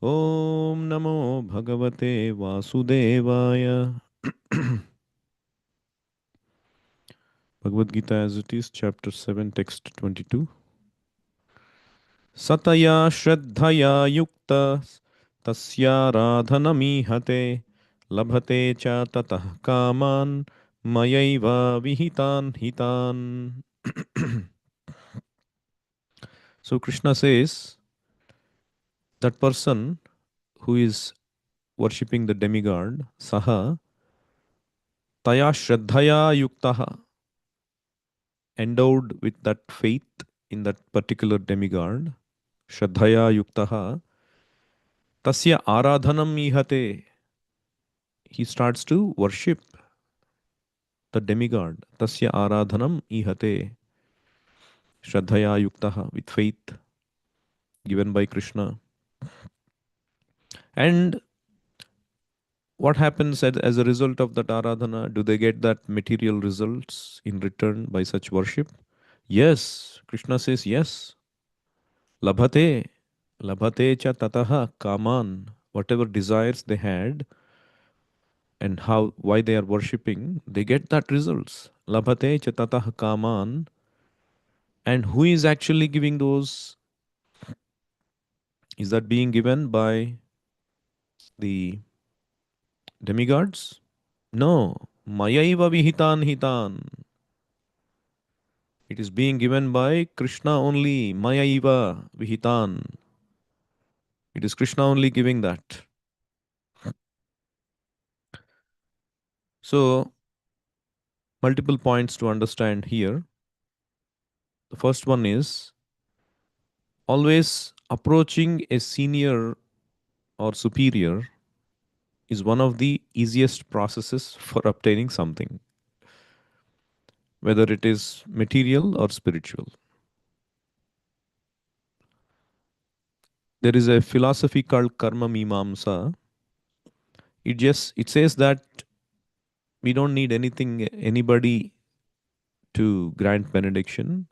Om Namo Bhagavate Vasudevaya. Bhagavad Gita as it is, chapter 7, text 22. Sataya Shraddhaya Yukta Tasya Radhanamihate Labhate cha tatah kaman mayaiva vihitan hitan. So Krishna says that person who is worshipping the demigod, Saha, Taya Shraddhaya Yuktaha, endowed with that faith in that particular demigod, Shraddhaya Yuktaha, Tasya Aradhanam Ihate, he starts to worship the demigod. Tasya Aradhanam Ihate, Shraddhaya Yuktaha, with faith given by Krishna. And what happens as a result of that Aradhana? Do they get that material results in return by such worship? Yes, Krishna says yes. Labhate, labhate cha tataha kaman, whatever desires they had and how why they are worshipping, they get that results. Labhate cha tataha kaman, and who is actually giving those? Is that being given by the demigods? No. Mayaiva vihitan hitan. It is being given by Krishna only. Mayaiva vihitan. It is Krishna only giving that. So, multiple points to understand here. The first one is always approaching a senior or superior is one of the easiest processes for obtaining something, whether it is material or spiritual. There is a philosophy called karma mimamsa. It says that we don't need anybody to grant benediction.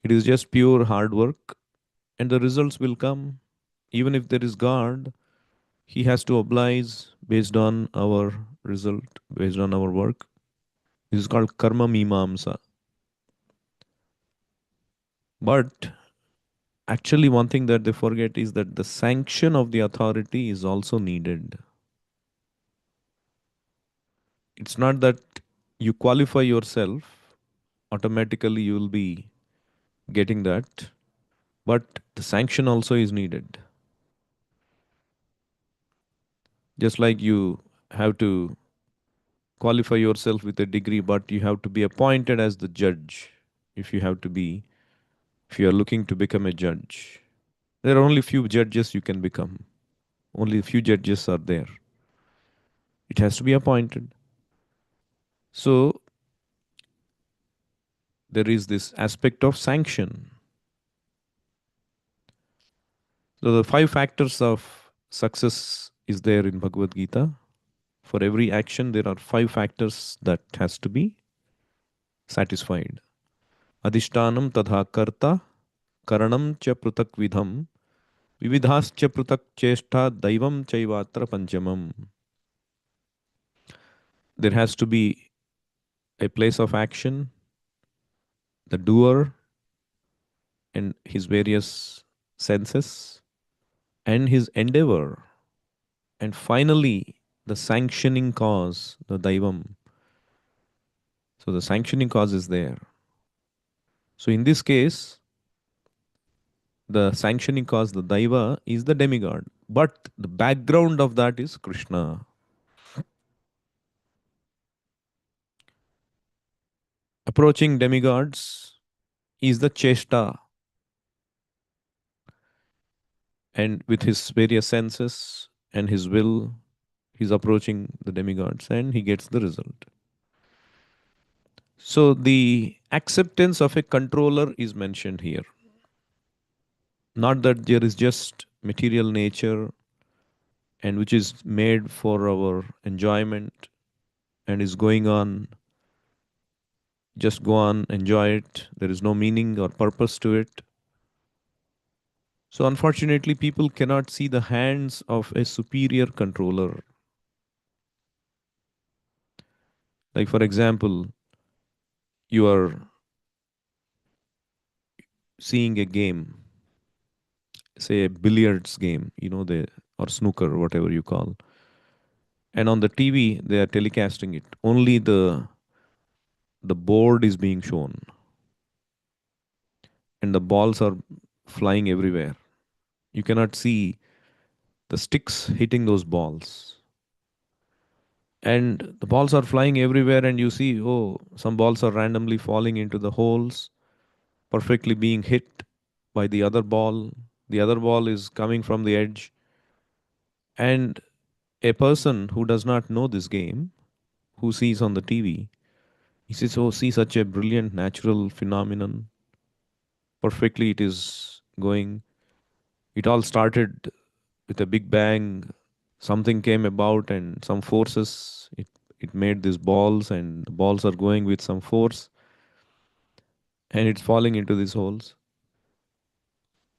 It is just pure hard work, and the results will come. Even if there is God, He has to oblige based on our result, based on our work. This is called karma mimamsa. But actually, one thing that they forget is that the sanction of the authority is also needed. It's not that you qualify yourself, automatically you will be getting that, but the sanction also is needed. Just like you have to qualify yourself with a degree, but you have to be appointed as the judge if you have to be, if you are looking to become a judge. There are only few judges you can become. Only few judges are there. It has to be appointed. So there is this aspect of sanction. So the five factors of success is there in Bhagavad Gita. For every action, there are five factors that has to be satisfied. Adhishtanam tadha karta, karanam cha prutak vidham, vividhascha prutak cheshta daivam chaivatra panchamam. There has to be a place of action, the doer and his various senses, and his endeavor, and finally the sanctioning cause, the daivam. So the sanctioning cause is there. So in this case, the sanctioning cause, the daiva, is the demigod. But the background of that is Krishna. Approaching demigods is the cheshta, and with his various senses and his will, he's approaching the demigods and he gets the result. So the acceptance of a controller is mentioned here. Not that there is just material nature and which is made for our enjoyment and is going on, just go on, enjoy it. There is no meaning or purpose to it. So, unfortunately, people cannot see the hands of a superior controller. Like, for example, you are seeing a game, say a billiards game, or snooker, whatever you call, and on the TV they are telecasting it. Only the board is being shown, and the balls are flying everywhere. You cannot see the sticks hitting those balls. And the balls are flying everywhere, and you see, oh, some balls are randomly falling into the holes, perfectly being hit by the other ball. The other ball is coming from the edge. And a person who does not know this game, who sees on the TV, he says, oh, see, such a brilliant natural phenomenon. Perfectly, it is going. It all started with a big bang. Something came about, and some forces, it made these balls, and the balls are going with some force, and it's falling into these holes.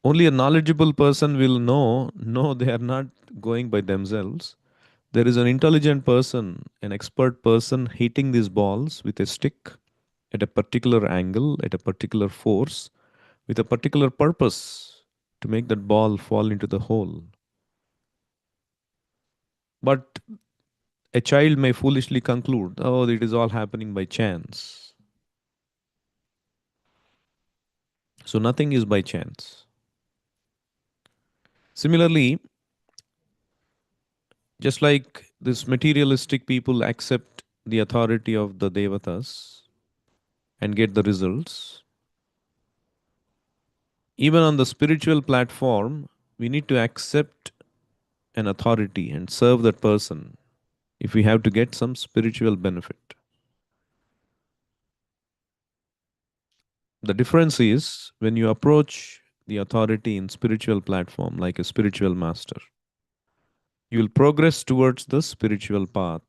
Only a knowledgeable person will know, no, they are not going by themselves. There is an intelligent person, an expert person hitting these balls with a stick at a particular angle, at a particular force, with a particular purpose to make that ball fall into the hole. But a child may foolishly conclude, oh, it is all happening by chance. So nothing is by chance. Similarly, just like this materialistic people accept the authority of the devatas and get the results, even on the spiritual platform, we need to accept an authority and serve that person if we have to get some spiritual benefit. The difference is when you approach the authority in spiritual platform like a spiritual master, you will progress towards the spiritual path.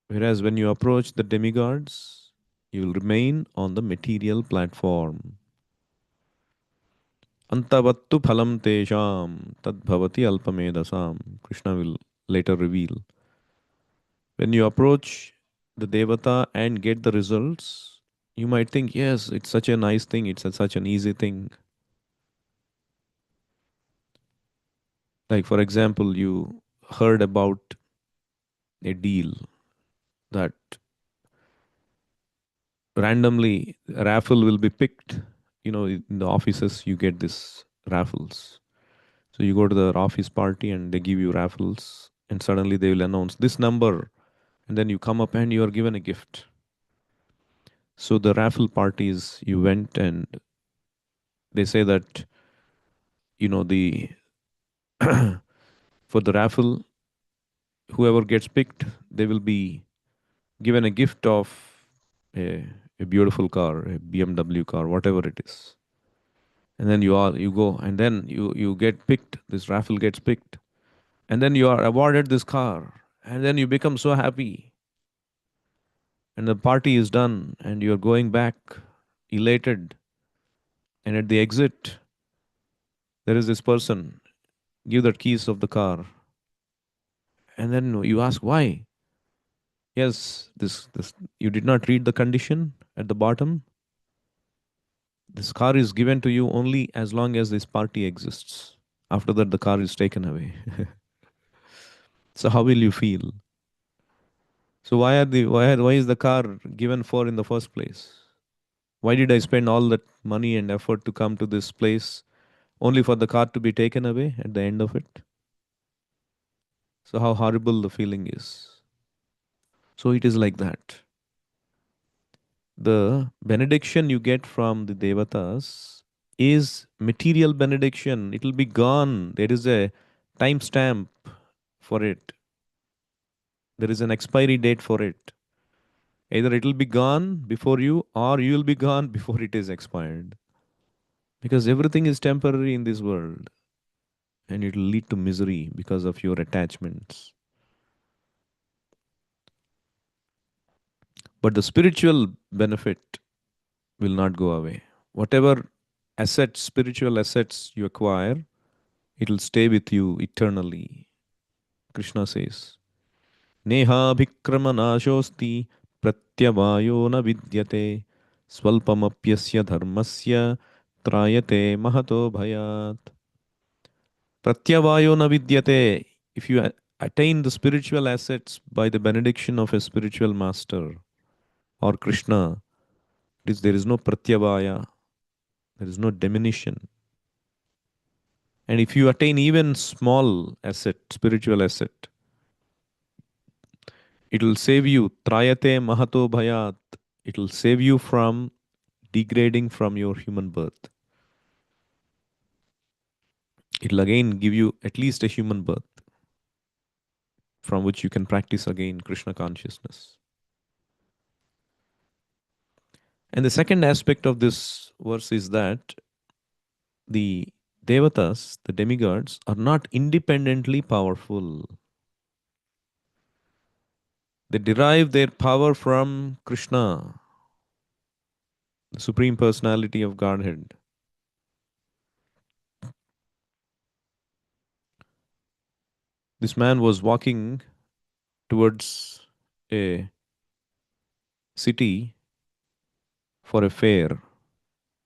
Whereas when you approach the demigods, you will remain on the material platform. Antavattu phalam tesham tadbhavati alpamedasam. Krishna will later reveal. When you approach the devata and get the results, you might think, yes, it's such a nice thing, such an easy thing. Like, for example, you heard about a deal that randomly a raffle will be picked. In the offices, you get this raffles. So you go to the office party and they give you raffles, and suddenly they will announce this number, and then you come up and you are given a gift. So the raffle parties, you went, and they say that, the for the raffle, whoever gets picked, they will be given a gift of a beautiful car, a BMW car, whatever it is. And then you go, and then you get picked. This raffle gets picked, and then you are awarded this car, and then you become so happy, and the party is done, and you are going back elated, and at the exit there is this person, give the keys of the car, and then you ask why. Yes, this you did not read the condition at the bottom. This car is given to you only as long as this party exists. After that, the car is taken away. So how will you feel? So why is the car given for in the first place? Why did I spend all that money and effort to come to this place only for the car to be taken away at the end of it? So how horrible the feeling is. So it is like that. The benediction you get from the devatas is material benediction. It will be gone. There is a time stamp for it. There is an expiry date for it. Either it will be gone before you, or you will be gone before it is expired. Because everything is temporary in this world, and it will lead to misery because of your attachments. But the spiritual benefit will not go away. Whatever assets, spiritual assets you acquire, it will stay with you eternally. Krishna says, Neha bhikrama nashosti pratyavayo na vidyate swalpamapyasya dharmasya trayate mahato bhayat. Pratyavayo na vidyate. If you attain the spiritual assets by the benediction of a spiritual master or Krishna, there is no pratyavaya, there is no diminution. And if you attain even small asset, spiritual asset, it will save you. Trayate mahato bhayat. It will save you from degrading from your human birth. It will again give you at least a human birth from which you can practice again Krishna consciousness. And the second aspect of this verse is that the devatas, the demigods, are not independently powerful. They derive their power from Krishna, the Supreme Personality of Godhead. This man was walking towards a city for a fair.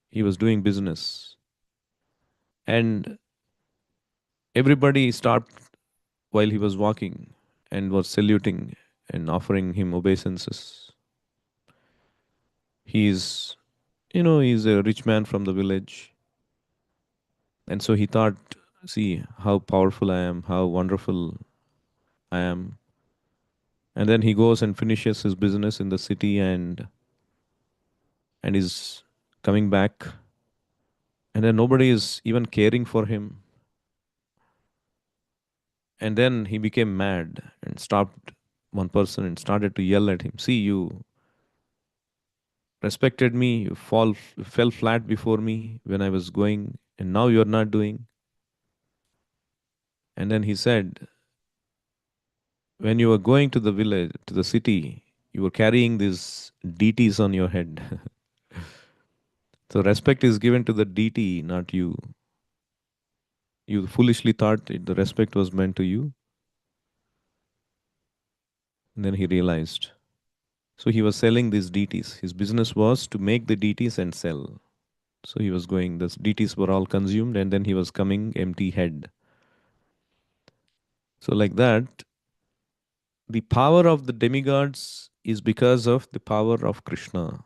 He was doing business. And everybody stopped while he was walking and was saluting and offering him obeisances. He's, he's a rich man from the village. And so he thought, see how powerful I am, how wonderful I am. And then he goes and finishes his business in the city and is coming back. And then nobody is even caring for him. And then he became mad and stopped one person and started to yell at him. See, you respected me, fell flat before me when I was going, and now you're not doing. And then he said, when you were going to the village, to the city, you were carrying these deities on your head. So respect is given to the deity, not you. You foolishly thought the respect was meant to you. And then he realized. So he was selling these deities. His business was to make the deities and sell. So he was going, the deities were all consumed, and then he was coming empty head. So, like that, the power of the demigods is because of the power of Krishna.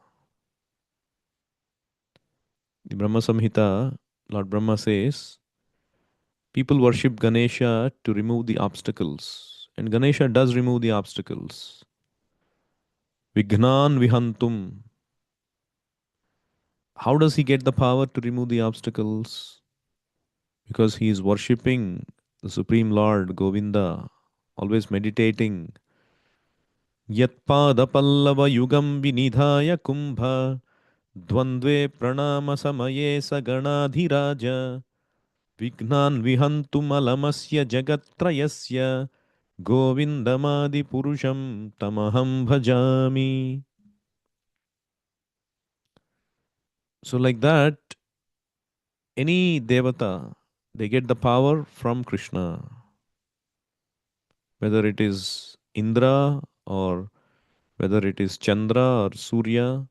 The Brahma Samhita, Lord Brahma says, people worship Ganesha to remove the obstacles. And Ganesha does remove the obstacles. Vignan Vihantum. How does he get the power to remove the obstacles? Because he is worshipping the Supreme Lord Govinda, always meditating. Yatpada yugam vinidhaya kumbha dvandve pranama samaye saganadhiraja vignan vihantumalamasya jagatrayasya govindamadi purusham tamaham bhajami. So like that, any devata, they get the power from Krishna. Whether it is Indra or whether it is Chandra or Surya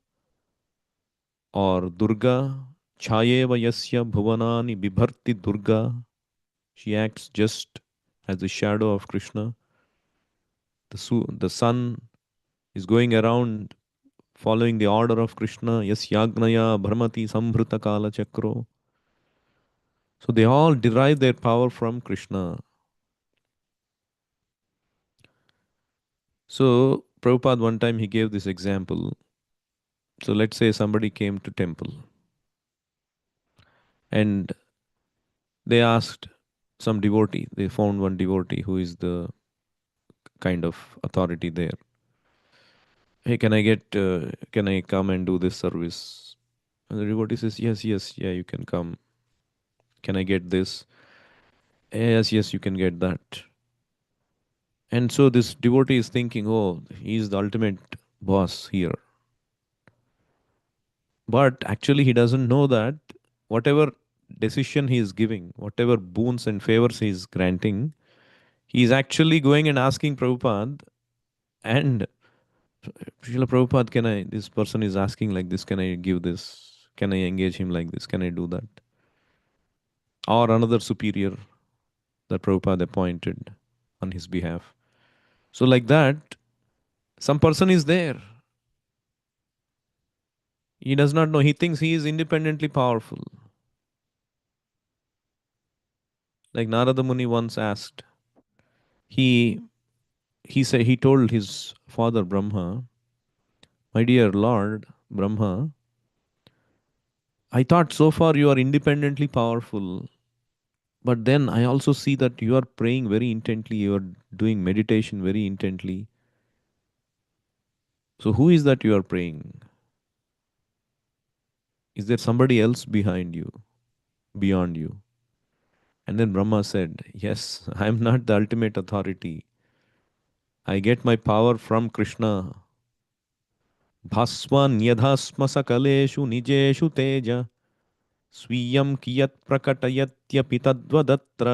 or Durga, Chayeva Yasya Bhuvanani Bibharti Durga, she acts just as the shadow of Krishna. The sun is going around following the order of Krishna. Yasyagnaya Brahmati Sambhrita Kala Chakro. So they all derive their power from Krishna. So Prabhupada one time he gave this example. So let's say somebody came to temple and they asked some devotee, they found one devotee who is the kind of authority there. Hey, can I come and do this service? And the devotee says, yes, yes, yeah, you can come. Can I get this? Yes, yes, you can get that. And so this devotee is thinking, oh, he is the ultimate boss here. But actually, he doesn't know that whatever decision he is giving, whatever boons and favors he is granting, he is actually going and asking Prabhupada, and Srila Prabhupada, can I, this person is asking like this, can I give this? Can I engage him like this? Can I do that? Or another superior that Prabhupada appointed on his behalf. So, like that, some person is there. He does not know. He thinks he is independently powerful. Like Narada Muni once asked, he he told his father Brahma, my dear Lord Brahma, I thought so far you are independently powerful, but then I also see that you are praying very intently, you are doing meditation very intently. So who is that you are praying? Is there somebody else behind you, beyond you? And then Brahma said, yes, I am not the ultimate authority. I get my power from Krishna. Bhaswan sakaleshu nijeshu teja स्वीयं कियत् प्रकटयत्यपि तद्वदत्र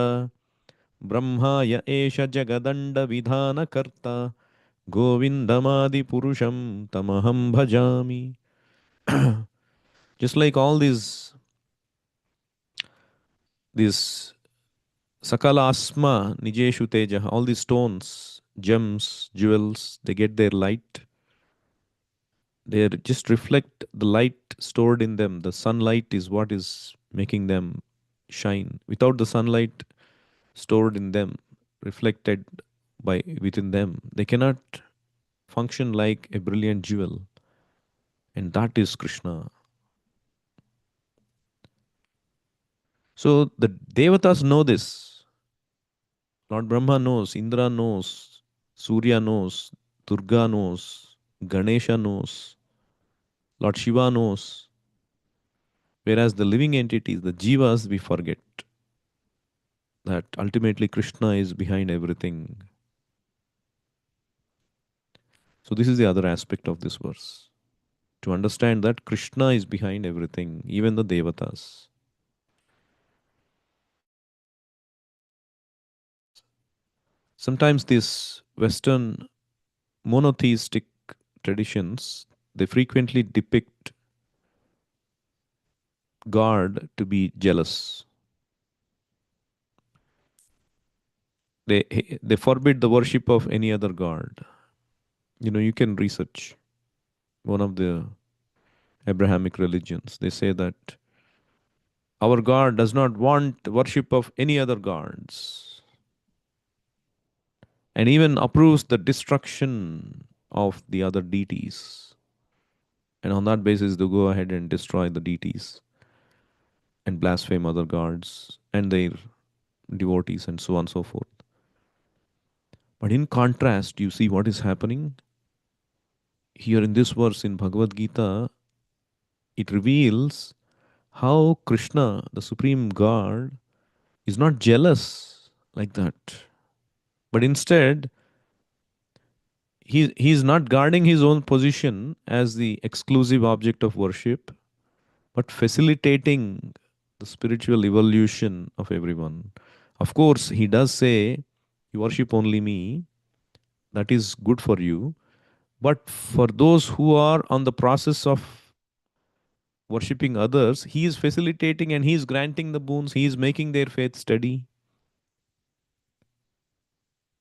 ब्रह्माय एष जगदण्डविधानकर्ता गोविन्दमादिपुरुषं तमहं भजामि. Just like all these sakala asma nijeshu teja, all these stones, gems, jewels, they get their light. They just reflect the light stored in them. The sunlight is what is making them shine. Without the sunlight stored in them, reflected by within them, they cannot function like a brilliant jewel. And that is Krishna. So the devatas know this. Lord Brahma knows, Indra knows, Surya knows, Durga knows, Ganesha knows, Lord Shiva knows. Whereas the living entities, the jivas, we forget that ultimately Krishna is behind everything. So this is the other aspect of this verse. To understand that Krishna is behind everything, even the devatas. Sometimes these Western monotheistic traditions, they frequently depict God to be jealous. They forbid the worship of any other god. You know, you can research one of the Abrahamic religions. They say that our God does not want worship of any other gods, and even approves the destruction of the other deities. And on that basis, they go ahead and destroy the deities and blaspheme other gods and their devotees and so on and so forth. But in contrast, you see what is happening here in this verse in Bhagavad Gita. It reveals how Krishna, the supreme God, is not jealous like that, but instead he is not guarding his own position as the exclusive object of worship, but facilitating the spiritual evolution of everyone. Of course, he does say, you worship only me, that is good for you. But for those who are on the process of worshipping others, he is facilitating and he is granting the boons, he is making their faith steady.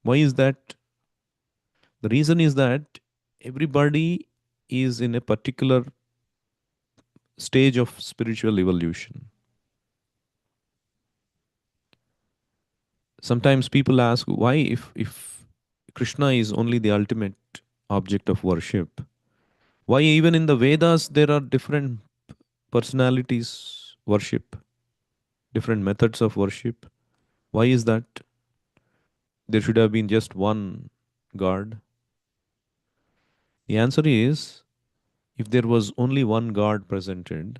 Why is that? The reason is that everybody is in a particular stage of spiritual evolution. Sometimes people ask why, if Krishna is only the ultimate object of worship, why even in the Vedas there are different personalities worship, different methods of worship? Why is that? There should have been just one God. The answer is, if there was only one God presented,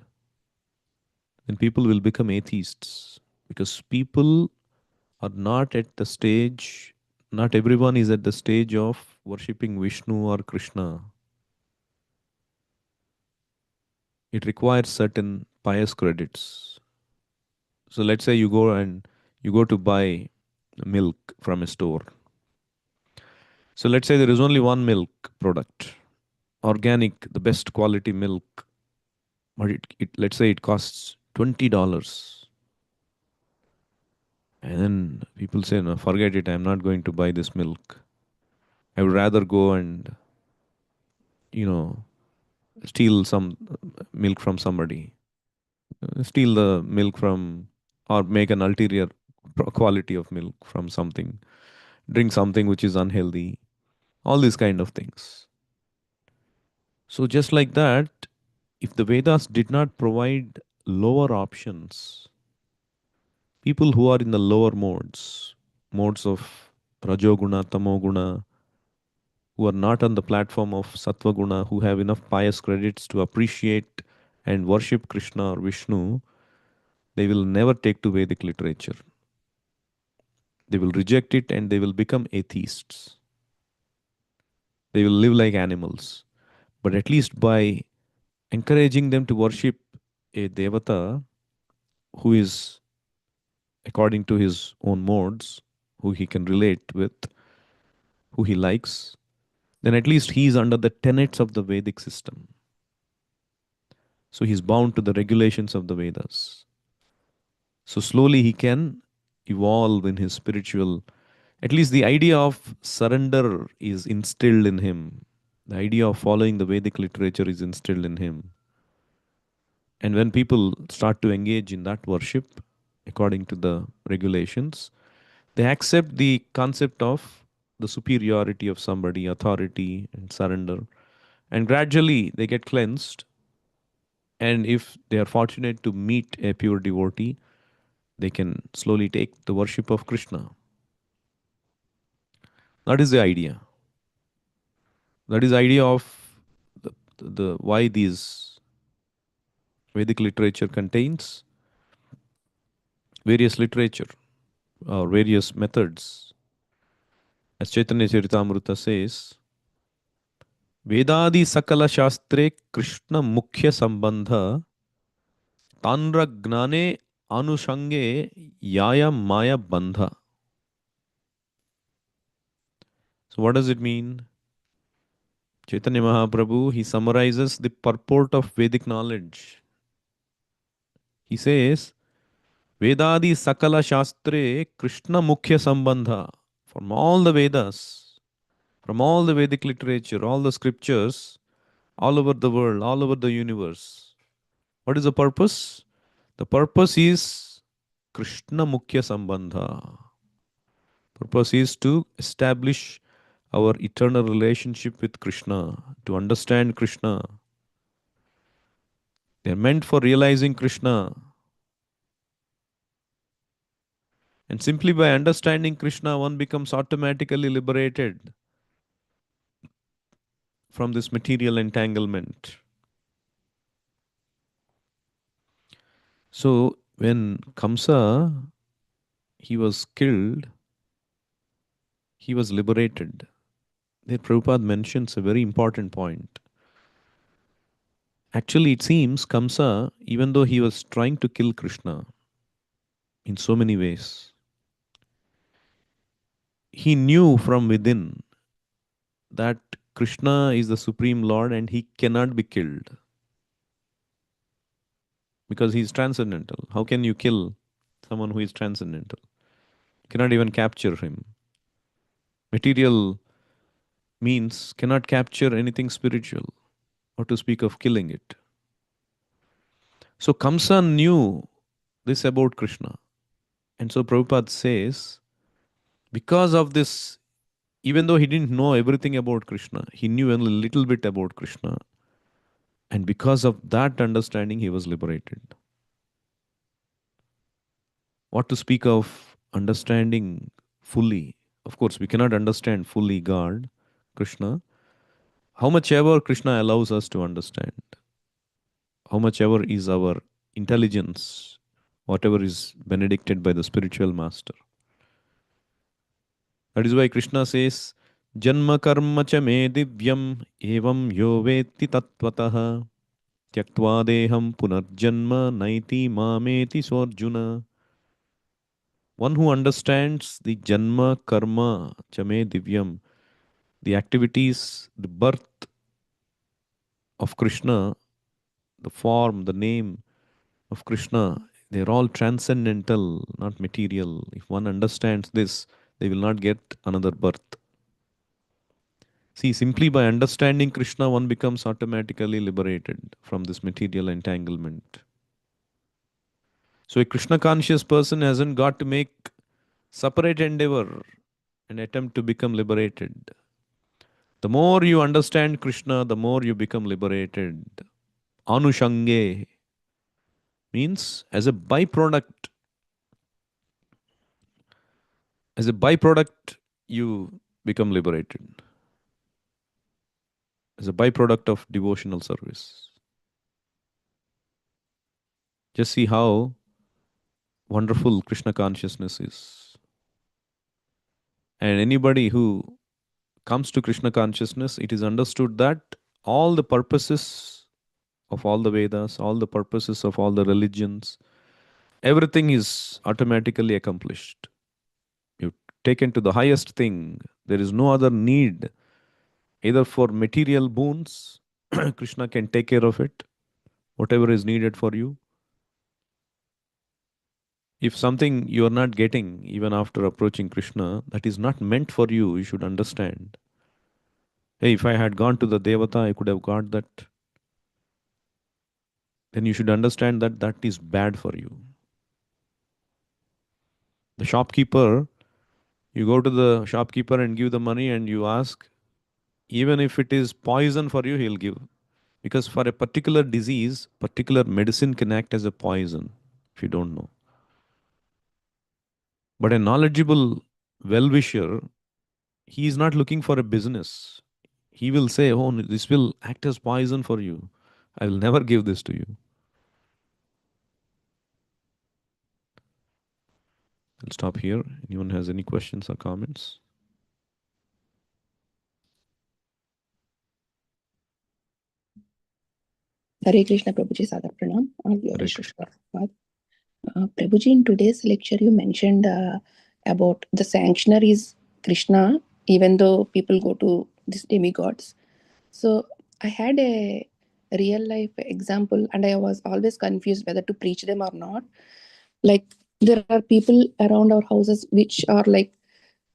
then people will become atheists, because people are not at the stage, not everyone is at the stage of worshipping Vishnu or Krishna. It requires certain pious credits. So let's say you go to buy milk from a store. So let's say there is only one milk product, organic, the best quality milk, but let's say it costs $20. And then people say, no, forget it, I'm not going to buy this milk. I would rather go and, you know, steal some milk from somebody, steal the milk from, or make an ulterior quality of milk from something, drink something which is unhealthy, all these kind of things. So, just like that, if the Vedas did not provide lower options, people who are in the lower modes of Rajoguna, Tamoguna, who are not on the platform of Sattva who have enough pious credits to appreciate and worship Krishna or Vishnu, they will never take to Vedic literature. They will reject it and they will become atheists. They will live like animals. But at least by encouraging them to worship a devata who is according to his own modes, who he can relate with, who he likes, then at least he is under the tenets of the Vedic system. So he's bound to the regulations of the Vedas. So slowly he can evolve in his spiritual. At least the idea of surrender is instilled in him. The idea of following the Vedic literature is instilled in him. And when people start to engage in that worship according to the regulations, they accept the concept of the superiority of somebody, authority, and surrender. And gradually they get cleansed. And if they are fortunate to meet a pure devotee, they can slowly take the worship of Krishna. That is the idea. That is the idea of the why these Vedic literature contains various literature or various methods. As Chaitanya Charitamrita says, Vedadi Sakala Shastre Krishna Mukhya Sambandha Tanra Gnane Anushange Yaya Maya Bandha. So, what does it mean? Chaitanya Mahaprabhu, he summarizes the purport of Vedic knowledge. He says, Vedadi Sakala Shastre Krishna Mukhya Sambandha. From all the Vedas, from all the Vedic literature, all the scriptures, all over the world, all over the universe. What is the purpose? The purpose is Krishna Mukhya Sambandha. Purpose is to establish our eternal relationship with Krishna, to understand Krishna. They are meant for realizing Krishna. And simply by understanding Krishna, one becomes automatically liberated from this material entanglement. So when Kamsa he was killed, he was liberated. There Prabhupada mentions a very important point. Actually, it seems Kamsa, even though he was trying to kill Krishna in so many ways, he knew from within that Krishna is the Supreme Lord and he cannot be killed because he is transcendental. How can you kill someone who is transcendental? You cannot even capture him. Material means cannot capture anything spiritual, or to speak of killing it. So Kamsa knew this about Krishna. And so Prabhupada says, because of this, even though he didn't know everything about Krishna, he knew only a little bit about Krishna. And because of that understanding, he was liberated. What to speak of understanding fully? Of course, we cannot understand fully God, Krishna. How much ever Krishna allows us to understand, how much ever is our intelligence, whatever is benedicted by the spiritual master. That is why Krishna says, Janma karma cha me divyam evam yo veti tattvataha tyaktva deham punarjanma naiti mameti swarjuna. One who understands the janma, karma, chame divyam, the activities, the birth of Krishna, the form, the name of Krishna, they're all transcendental, not material. If one understands this, they will not get another birth. See, simply by understanding Krishna, one becomes automatically liberated from this material entanglement. So, a Krishna conscious person hasn't got to make separate endeavor and attempt to become liberated. The more you understand Krishna, the more you become liberated. Anushange means as a byproduct, you become liberated. As a byproduct of devotional service. Just see how wonderful Krishna consciousness is. And anybody who comes to Krishna consciousness, it is understood that all the purposes of all the Vedas, all the purposes of all the religions, everything is automatically accomplished. You taken to the highest thing. There is no other need, either for material boons, Krishna can take care of it, whatever is needed for you. If something you are not getting, even after approaching Krishna, that is not meant for you, you should understand. Hey, if I had gone to the Devata, I could have got that. Then you should understand that that is bad for you. The shopkeeper, you go to the shopkeeper and give the money and you ask, even if it is poison for you, he'll give. Because for a particular disease, particular medicine can act as a poison, if you don't know. But a knowledgeable well-wisher, he is not looking for a business. He will say, oh, this will act as poison for you. I will never give this to you. I'll stop here. Anyone has any questions or comments? Hare Krishna, Prabhuji, Sadar Pranam. Hare Krishna. Prabhuji, in today's lecture, you mentioned about the sanctioner is Krishna, even though people go to these demigods. So I had a real life example, and I was always confused whether to preach them or not. Like, there are people around our houses which are like,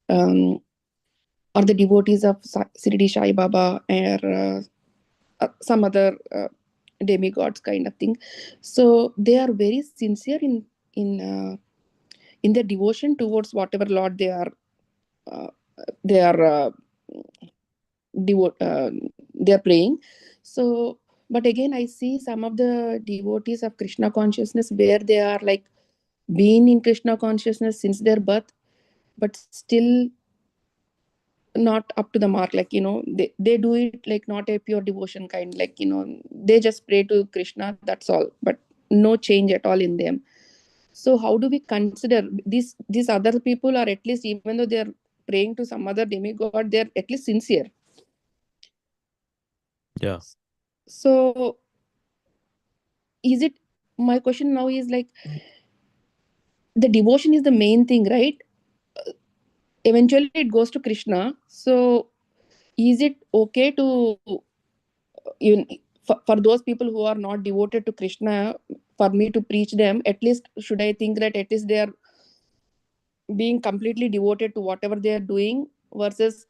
are the devotees of Sirdi Sai Baba or some other demigods kind of thing. So they are very sincere in their devotion towards whatever Lord they are they are praying. So, but again, I see some of the devotees of Krishna consciousness where they are like been in Krishna consciousness since their birth, but still not up to the mark. Like, they do it like not a pure devotion kind, like, they just pray to Krishna, that's all, but no change at all in them. So how do we consider these other people, are at least, even though they're praying to some other demigod, they're at least sincere? Yeah. So is it, my question now is like, the devotion is the main thing, right? Eventually it goes to Krishna. So is it okay to, even for those people who are not devoted to Krishna, for me to preach them, at least should I think that at least they are being completely devoted to whatever they are doing, versus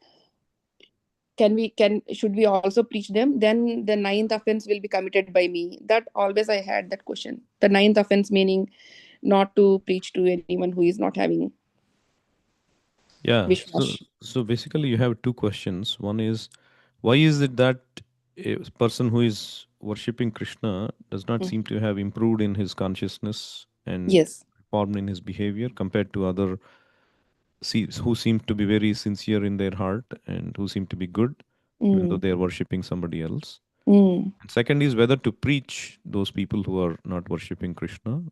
should we also preach them? Then the ninth offense will be committed by me. That always I had that question. The ninth offense meaning not to preach to anyone who is not having Yeah. Vishwas. So basically, you have two questions. One is, why is it that a person who is worshipping Krishna does not seem to have improved in his consciousness and Yes. reformed in his behavior compared to other who seem to be very sincere in their heart and who seem to be good, even though they are worshipping somebody else? And second is whether to preach those people who are not worshipping Krishna.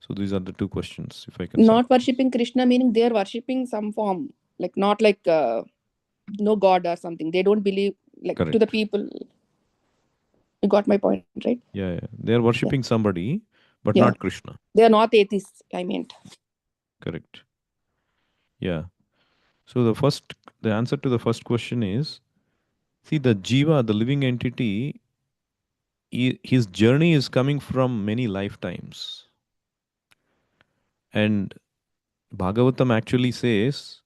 So these are the two questions, if I can Not summarize. worshipping Krishna meaning they are worshipping some form, like not like no god or something. They don't believe, like, to the Correct. people. You got my point, right? Yeah, yeah. They are Yeah. worshipping somebody, but Yeah. not Krishna. They are not atheists, I meant. Correct. Yeah. So the answer to the first question is, see, the jiva, the living entity, his journey is coming from many lifetimes. And Bhagavatam actually says,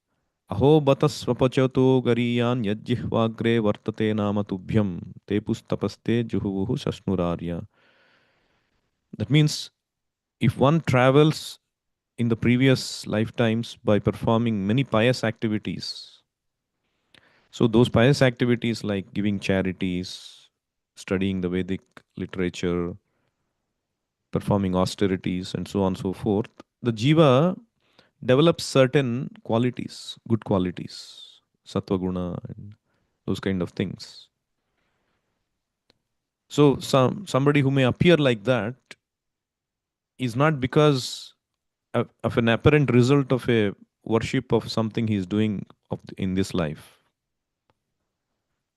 Aho batas swapachato gariyan yajjihvagre vartate nama tubhyam te pustapaste juhuvuhu sashnurarya. That means if one travels in the previous lifetimes by performing many pious activities, so those pious activities like giving charities, studying the Vedic literature, performing austerities, and so on and so forth, the jiva develops certain qualities, good qualities, sattva guna, and those kind of things. So somebody who may appear like that is not because of an apparent result of a worship of something he is doing in this life.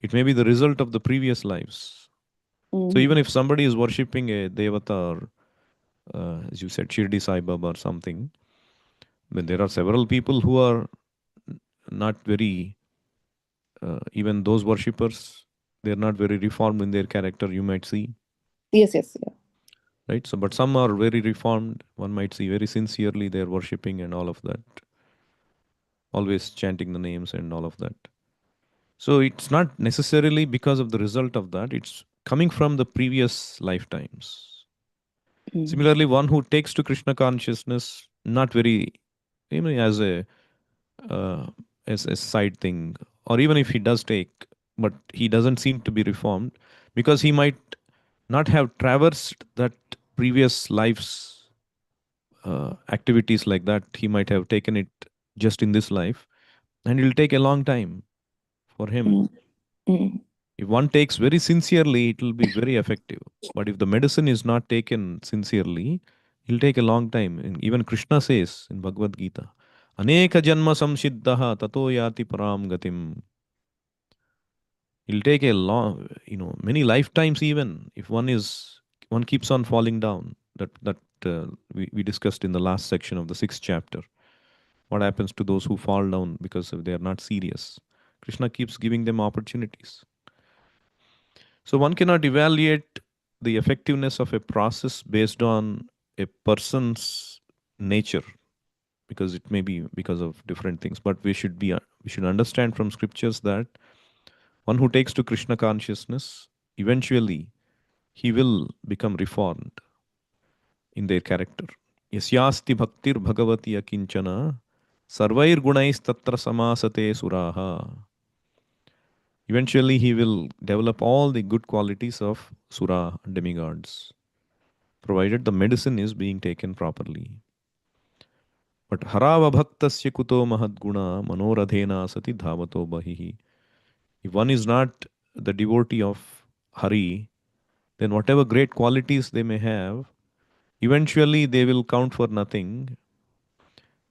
It may be the result of the previous lives. So Mm. even if somebody is worshipping a devata or, as you said, Shirdi Sai Baba or something, then there are several people who are not very, even those worshippers, they're not very reformed in their character, you might see, Yes, yes, yeah. right? So, but some are very reformed. One might see very sincerely they're worshipping and all of that, always chanting the names and all of that. So it's not necessarily because of the result of that, it's coming from the previous lifetimes. Mm. Similarly, one who takes to Krishna consciousness, not very, even as uh, a side thing, or even if he does take, but he doesn't seem to be reformed because he might not have traversed that previous life's activities like that. He might have taken it just in this life, and it'll take a long time for him. Mm. Mm. If one takes very sincerely, it will be very effective. But if the medicine is not taken sincerely, it'll take a long time. And even Krishna says in Bhagavad Gita, Aneka janma samsiddhaha tato yati param gatim. It'll take a long, many lifetimes even if one keeps on falling down. We discussed in the last section of the sixth chapter. What happens to those who fall down because they are not serious? Krishna keeps giving them opportunities. So one cannot evaluate the effectiveness of a process based on a person's nature because it may be because of different things. But we should understand from scriptures that one who takes to Krishna consciousness eventually he will become reformed in their character. Yasyasti bhaktir bhagavati akinchana sarvair gunais tatra samasate suraha. Eventually, he will develop all the good qualities of Sura demigods, provided the medicine is being taken properly. But harava bhaktasya kuto mahadguna manoradhena sati dhavato bahihi. If one is not the devotee of Hari, then whatever great qualities they may have, eventually they will count for nothing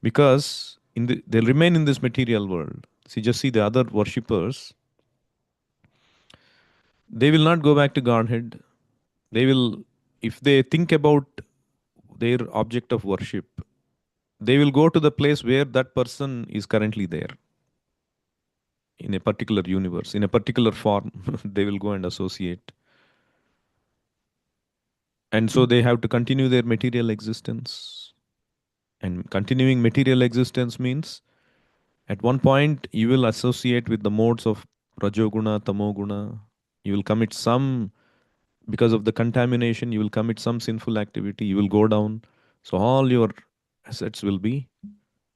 because they'll remain in this material world. See, just see the other worshippers, they will not go back to Godhead. They will, if they think about their object of worship, they will go to the place where that person is currently there in a particular universe, in a particular form. They will go and associate. And so they have to continue their material existence. And continuing material existence means at one point you will associate with the modes of Rajoguna, Tamoguna. You will commit some, because of the contamination, you will commit some sinful activity. You will go down. So all your assets will be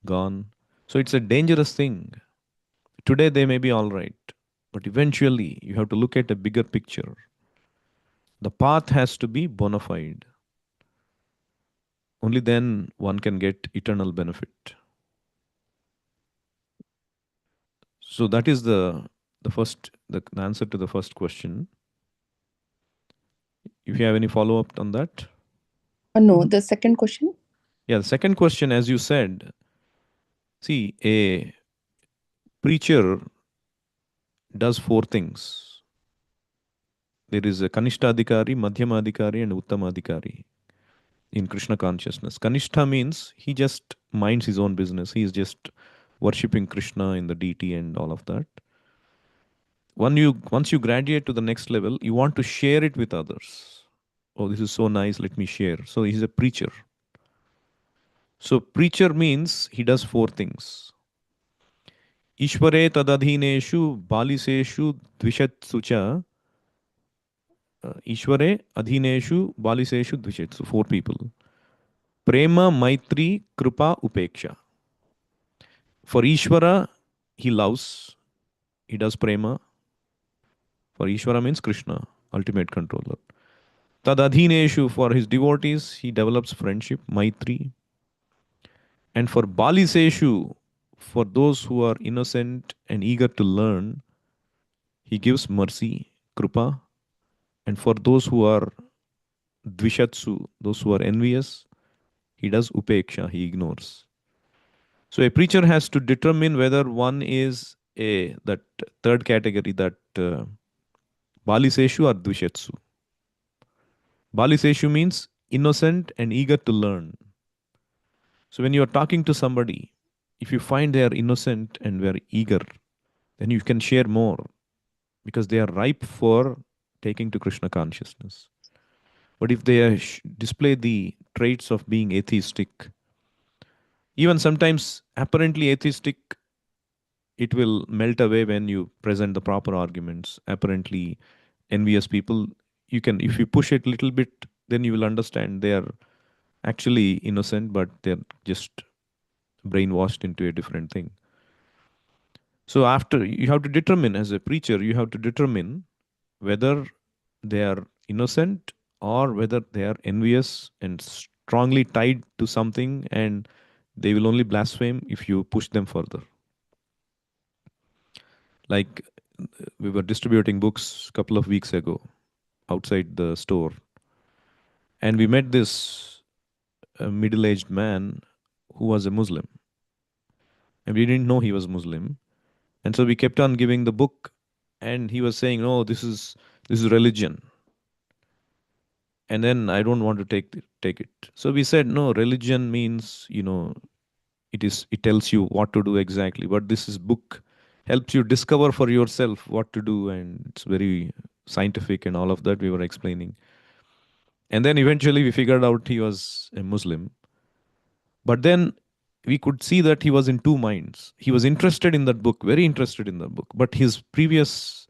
gone. So it's a dangerous thing. Today they may be all right, but eventually you have to look at a bigger picture. The path has to be bona fide. Only then one can get eternal benefit. So that is the answer to the first question. If you have any follow up on that. No, the second question. Yeah, the second question, as you said, see, a preacher does four things. There is a Kanishta Adhikari, Madhyama Adhikari, and Uttama Adhikari. in Krishna consciousness. Kanishta means he just minds his own business. He is just worshipping Krishna in the deity and all of that. Once you graduate to the next level, you want to share it with others. Oh, this is so nice, let me share. So he's a preacher. So preacher means he does four things. Ishvare tadadhineshu baliseshu dvishatsu cha. Ishvare adhineshu baliseshu dvishatsu. Four people. Prema, Maitri, Krupa, Upeksha. For Ishvara, he loves, he does prema. For Ishvara means Krishna, ultimate controller. Tadadhineshu, for his devotees, he develops friendship, Maitri. And for Baliseshu, for those who are innocent and eager to learn, he gives mercy, Krupa. And for those who are Dvishatsu, those who are envious, he does Upeksha, he ignores. So a preacher has to determine whether one is that third category, that Baliseshu or Dvishatsu. Baliseshu means innocent and eager to learn. So when you are talking to somebody, if you find they are innocent and very eager, then you can share more because they are ripe for taking to Krishna consciousness. But if they display the traits of being atheistic, even sometimes apparently atheistic, it will melt away when you present the proper arguments. Apparently envious people, you can, if you push it a little bit, then you will understand they are actually innocent, but they're just brainwashed into a different thing. So after, you have to determine, as a preacher, you have to determine whether they are innocent or whether they are envious and strongly tied to something, and they will only blaspheme if you push them further. Like we were distributing books a couple of weeks ago outside the store, and we met this middle-aged man who was a Muslim, and we didn't know he was Muslim, and so we kept on giving the book, and he was saying, "No, this is religion," and then I don't want to take it. So we said, "No, religion means, it tells you what to do exactly, but this is book helps you discover for yourself what to do, and it's very scientific and all of that." We were explaining, and then eventually we figured out he was a Muslim. But then we could see that he was in two minds. He was interested in that book, very interested in that book, but his previous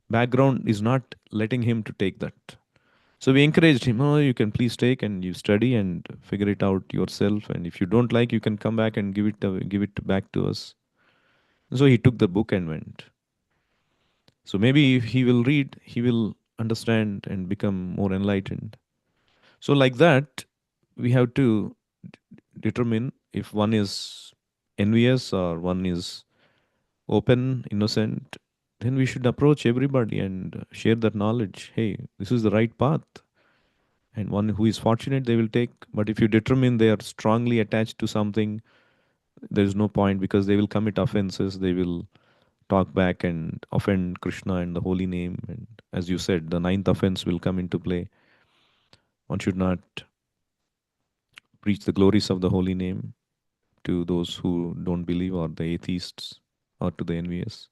background is not letting him to take that. So we encouraged him, "Oh, you can please take and you study and figure it out yourself. And if you don't like, you can come back and give it back to us." So he took the book and went. So maybe if he will read, he will understand and become more enlightened. So like that, we have to determine if one is envious or one is open, innocent. Then we should approach everybody and share that knowledge. Hey, this is the right path. And one who is fortunate, they will take. But if you determine they are strongly attached to something, there is no point, because they will commit offenses. They will talk back and offend Krishna and the holy name. And as you said, the ninth offense will come into play. One should not preach the glories of the holy name to those who don't believe, or the atheists, or to the envious.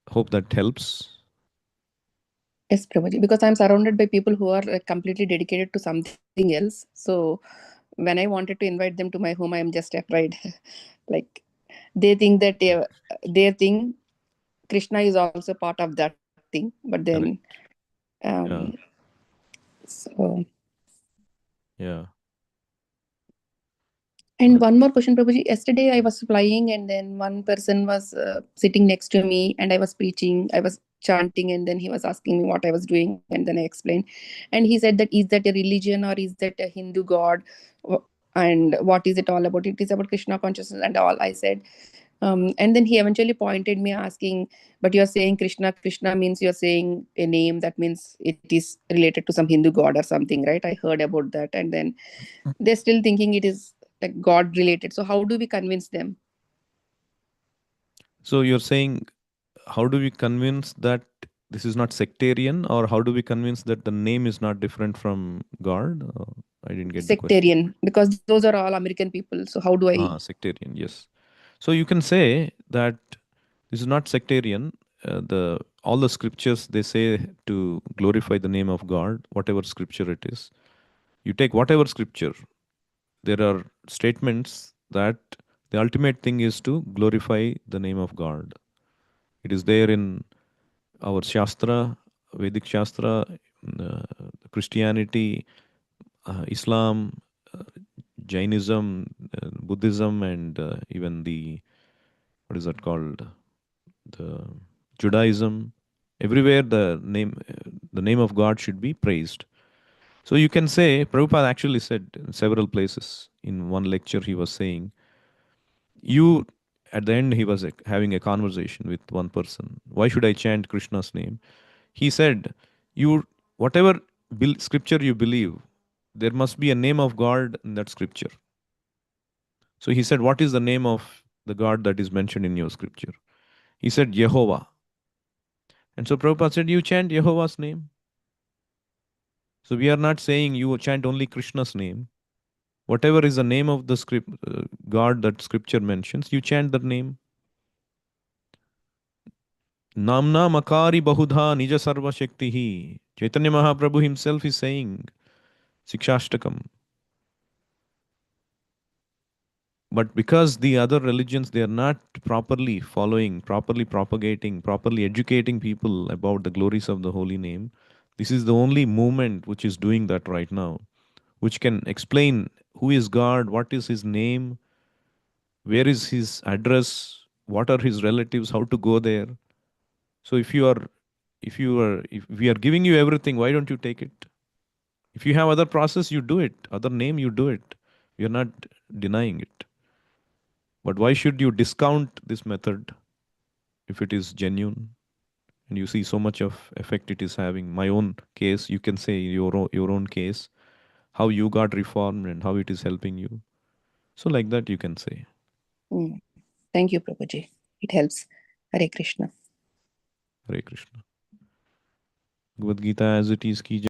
Hope that helps. Yes, Prabhuji, because I'm surrounded by people who are completely dedicated to something else. So when I wanted to invite them to my home, I am just afraid. Like they think that they think Krishna is also part of that thing, but then Correct. um, Yeah. so. Yeah. And one more question, Prabhuji. Yesterday I was flying, and then one person was sitting next to me, and I was preaching. I was chanting, and then he was asking me what I was doing, and then I explained. And he said that, is that a religion or is that a Hindu god? And what is it all about? It is about Krishna consciousness and all. I said, and then he eventually pointed me, asking, "But you're saying Krishna. Krishna means you're saying a name that means it is related to some Hindu god or something, right?" I heard about that, and then they're still thinking it is like God related. So how do we convince them? So you're saying, how do we convince that this is not sectarian, or how do we convince that the name is not different from God? I didn't get the question. Sectarian, because those are all American people. So how do I? Sectarian, yes. So you can say that this is not sectarian. The all the scriptures, they say to glorify the name of God, whatever scripture it is. You take whatever scripture, there are statements that the ultimate thing is to glorify the name of God. It is there in our Shastra, Vedic Shastra, Christianity, Islam, uh, Jainism, Buddhism, and even the, what is that called? The Judaism. Everywhere the name of God should be praised. So you can say, Prabhupada actually said in several places. In one lecture, he was saying, you, at the end, he was having a conversation with one person. Why should I chant Krishna's name? He said, you, whatever scripture you believe, there must be a name of God in that scripture. So he said, what is the name of the God that is mentioned in your scripture? He said, Jehovah. And so Prabhupada said, you chant Jehovah's name. So we are not saying you chant only Krishna's name. Whatever is the name of the God that scripture mentions, you chant that name. Namna Makari Bahudha Nija Sarva Shakti. Chaitanya Mahaprabhu himself is saying, Sikshashtakam. But because the other religions, they are not properly following, properly propagating, properly educating people about the glories of the holy name, this is the only movement which is doing that right now, which can explain who is God, what is his name, where is his address, what are his relatives, how to go there. So if we are giving you everything, why don't you take it? If you have other process, you do it. Other name, you do it. We are not denying it. But why should you discount this method if it is genuine? And you see so much of effect it is having. My own case, you can say your own case, how you got reformed and how it is helping you. So like that you can say. Mm. Thank you, Prabhuji. It helps. Hare Krishna. Hare Krishna. Bhagavad Gita as it is ki